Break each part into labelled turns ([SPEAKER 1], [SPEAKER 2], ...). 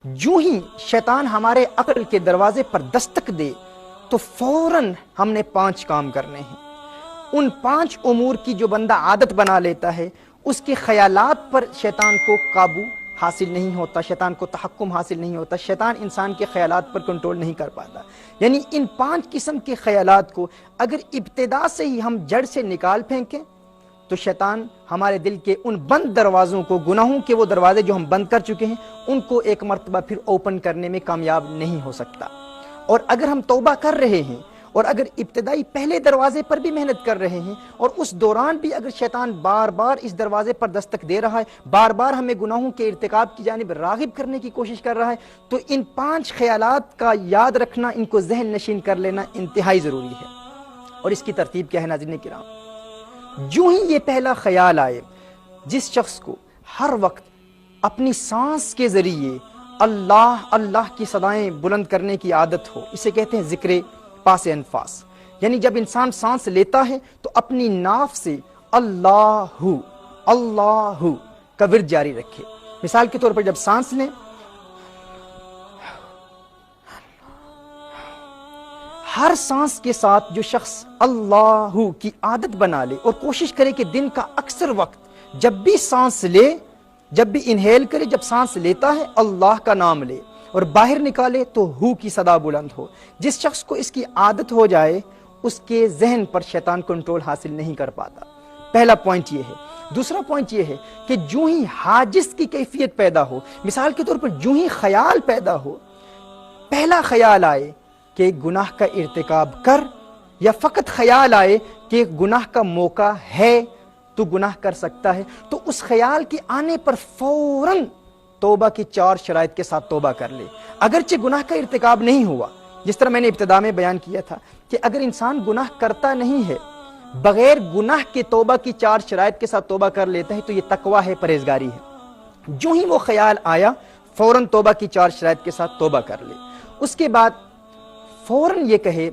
[SPEAKER 1] جو ہی شیطان ہمارے عقل کے دروازے پر دستک دے تو فوراً ہم نے 5 کام کرنے ہیں۔ ان 5 امور کی جو بندہ عادت بنا لیتا ہے، اس کے خیالات پر شیطان کو قابو حاصل نہیں ہوتا، شیطان کو تحکم حاصل نہیں ہوتا، شیطان انسان کے خیالات پر کنٹرول نہیں کر پاتا۔ یعنی ان 5 قسم کے خیالات کو اگر ابتدا سے ہی ہم جڑ سے نکال پھینکیں تو شیطان ہمارے دل کے ان بند دروازوں کو، گناہوں کے وہ دروازے جو ہم بند کر چکے ہیں، ان کو ایک مرتبہ پھر اوپن کرنے میں کامیاب نہیں ہو سکتا۔ اور اگر ہم توبہ کر رہے ہیں اور اگر ابتدائی پہلے دروازے پر بھی محنت کر رہے ہیں اور اس دوران بھی اگر شیطان بار بار اس دروازے پر دستک دے رہا ہے، بار بار ہمیں گناہوں کے ارتکاب کی جانب راغب کرنے کی کوشش کر رہا ہے، تو ان 5 خیالات کا یاد رکھنا، ان کو ذہن نشین کر لینا انتہائی ضروری ہے۔ اور اس کی ترتیب کیا ہے ناظرین کرام؟ جو ہی یہ پہلا خیال آئے، جس شخص کو ہر وقت اپنی سانس کے ذریعے اللہ اللہ کی صدائیں بلند کرنے کی عادت ہو، اسے کہتے ہیں ذکر پاس انفاس، یعنی جب انسان سانس لیتا ہے تو اپنی ناف سے اللہ اللہ کا ورد جاری رکھے۔ مثال کے طور پر جب سانس لیں، ہر سانس کے ساتھ جو شخص اللہ کی عادت بنا لے اور کوشش کرے کہ دن کا اکثر وقت جب بھی سانس لے، جب بھی انہیل کرے، جب سانس لیتا ہے اللہ کا نام لے اور باہر نکالے تو ہو کی صدا بلند ہو۔ جس شخص کو اس کی عادت ہو جائے، اس کے ذہن پر شیطان کنٹرول حاصل نہیں کر پاتا۔ پہلا پوائنٹ یہ ہے۔ دوسرا پوائنٹ یہ ہے کہ جو ہی حاجز کی کیفیت پیدا ہو، مثال کے طور پر جو ہی خیال پیدا ہو، پہلا خیال آئے کہ گناہ کا ارتکاب کر، یا فقط خیال آئے کہ گناہ کا موقع ہے تو گناہ کر سکتا ہے، تو اس خیال کے آنے پر فوراً توبہ کی 4 شرائط کے ساتھ توبہ کر لے۔ اگرچہ گناہ کا ارتکاب نہیں ہوا، جس طرح میں نے ابتدا میں بیان کیا تھا کہ اگر انسان گناہ کرتا نہیں ہے، بغیر گناہ کے توبہ کی 4 شرائط کے ساتھ توبہ کر لیتا ہے، تو یہ تقوی ہے، پرہیزگاری ہے۔ جو ہی وہ خیال آیا فوراً توبہ کی 4 شرائط کے ساتھ توبہ کر لے۔ اس کے بعد فوراً یہ کہے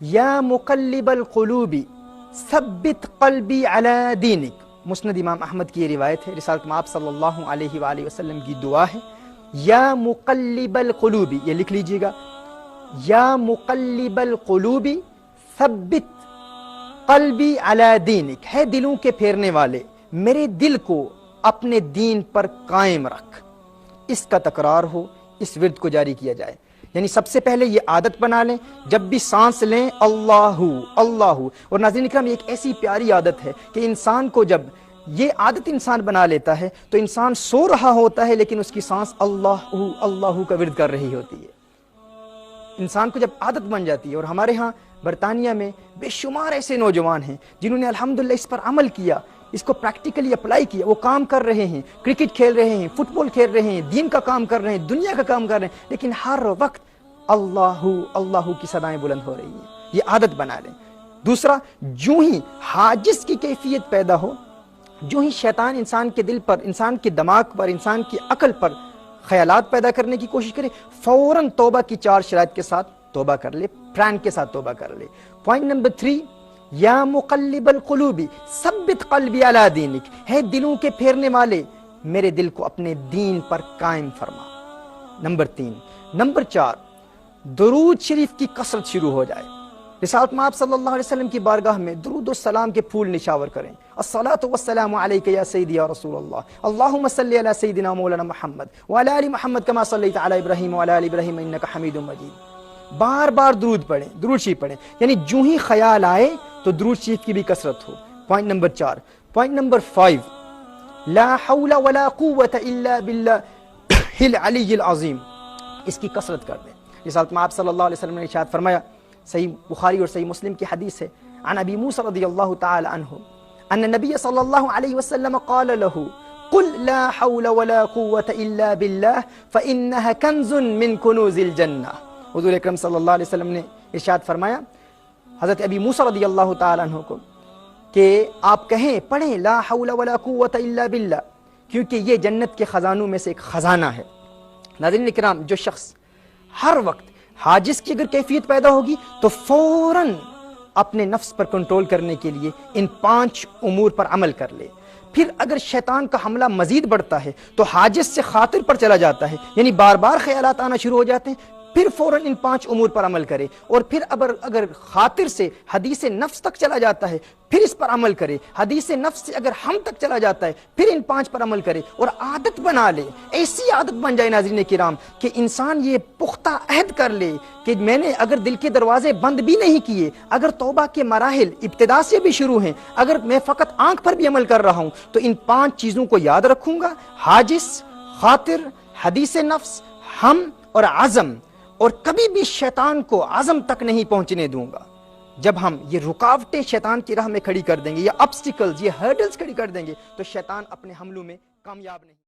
[SPEAKER 1] یا مقلب القلوب ثبت قلبی علی دینک۔ مسند امام احمد کی یہ روایت ہے، رسالت آپ صلی اللہ علیہ وآلہ وسلم کی دعا ہے، یا مقلب القلوب، یہ لکھ لیجئے گا، یا مقلب القلوب ثبت قلبی علی دینک، ہے دلوں کے پھیرنے والے، میرے دل کو اپنے دین پر قائم رکھ۔ اس کا تکرار ہو، اس ورد کو جاری کیا جائے۔ یعنی سب سے پہلے یہ عادت بنا لیں، جب بھی سانس لیں اللہ اللہ۔ اور ناظرین اکرام، یہ ایک ایسی پیاری عادت ہے کہ انسان کو جب یہ عادت انسان بنا لیتا ہے تو انسان سو رہا ہوتا ہے لیکن اس کی سانس اللہ اللہ کا ورد کر رہی ہوتی ہے۔ انسان کو جب عادت بن جاتی ہے، اور ہمارے ہاں برطانیہ میں بے شمار ایسے نوجوان ہیں جنہوں نے الحمدللہ اس پر عمل کیا، اس کو پریکٹیکلی اپلائی کیا، وہ کام کر رہے ہیں، کرکٹ کھیل رہے ہیں، فٹ بال کھیل رہے ہیں، دین کا کام کر رہے ہیں، دنیا کا کام کر رہے ہیں، لیکن ہر وقت اللہ اللہ کی صدائیں بلند ہو رہی ہیں۔ یہ عادت بنا لیں۔ دوسرا، جو ہی حاجز کی کیفیت پیدا ہو، جو ہی شیطان انسان کے دل پر، انسان کے دماغ پر، انسان کی عقل پر خیالات پیدا کرنے کی کوشش کرے، فوراً توبہ کی 4 شرائط کے ساتھ توبہ کر لے، پران کے ساتھ توبہ کر لے۔ پوائنٹ نمبر 3، یا مقلب القلوب ثبت قلبی علی دینک، ہے دلوں کے پھیرنے والے، میرے دل کو اپنے دین پر قائم فرما۔ نمبر 3۔ نمبر 4، درود شریف کی کثرت شروع ہو جائے۔ رسالت آپ صلی اللہ علیہ وسلم کی بارگاہ میں درود و سلام کے پھول نشاور کریں۔ الصلاۃ والسلام علیک یا سیدی یا رسول اللہ، اللہم صلی علی سیدنا مولانا محمد وعلی آل محمد کما صلیت علی ابراہیم وعلی آل ابراہیم انک حمید مجید۔ بار بار درود پڑھیں، درود شریف پڑھیں، یعنی جو ہی خیال آئے تو درود شریف کی بھی کثرت ہو۔ Point number 4۔ پوائنٹ نمبر 5، لا حول ولا قوة الا باللہ العلی العظیم، اس کی کثرت کر دیں۔ رسالت آپ صلی اللہ علیہ وسلم نے ارشاد فرمایا، صحیح بخاری اور صحیح مسلم کی حدیث ہے، عن ابی موسیٰ رضی اللہ تعالی عنہ ان النبی صلی اللہ علیہ وسلم قال له قل لا حول ولا قوة الا باللہ فإنها کنز من کنوز الجنہ۔ حضور اکرم صلی اللہ علیہ وسلم نے ارشاد فرمایا حضرت ابی موسیٰ رضی اللہ تعالی عنہ کو کہ آپ کہیں، پڑھیں لا حول ولا قوة الا باللہ، کیونکہ یہ جنت کے خزانوں میں سے ایک خزانہ ہے۔ ناظرین اکرام، جو شخص ہر وقت حاجز کی اگر کیفیت پیدا ہوگی تو فوراً اپنے نفس پر کنٹرول کرنے کے لیے ان 5 امور پر عمل کر لے۔ پھر اگر شیطان کا حملہ مزید بڑھتا ہے تو حاجز سے خاطر پر چلا جاتا ہے، یعنی بار بار خیالات آنا شروع ہو جاتے ہیں، پھر فوراً ان 5 امور پر عمل کرے، اور پھر اگر خاطر سے حدیث نفس تک چلا جاتا ہے پھر اس پر عمل کرے، حدیث نفس سے اگر ہم تک چلا جاتا ہے پھر ان 5 پر عمل کرے اور عادت بنا لے، ایسی عادت بن جائے ناظرین کرام کہ انسان یہ پختہ عہد کر لے کہ میں نے اگر دل کے دروازے بند بھی نہیں کیے، اگر توبہ کے مراحل ابتدا سے بھی شروع ہیں، اگر میں فقط آنکھ پر بھی عمل کر رہا ہوں تو ان 5 چیزوں کو یاد رکھوں گا، حاجز، خاطر، حدیث نفس، ہم اور عزم، اور کبھی بھی شیطان کو عزم تک نہیں پہنچنے دوں گا۔ جب ہم یہ رکاوٹیں شیطان کی راہ میں کھڑی کر دیں گے، یہ obstacles، یہ hurdles کھڑی کر دیں گے، تو شیطان اپنے حملوں میں کامیاب نہیں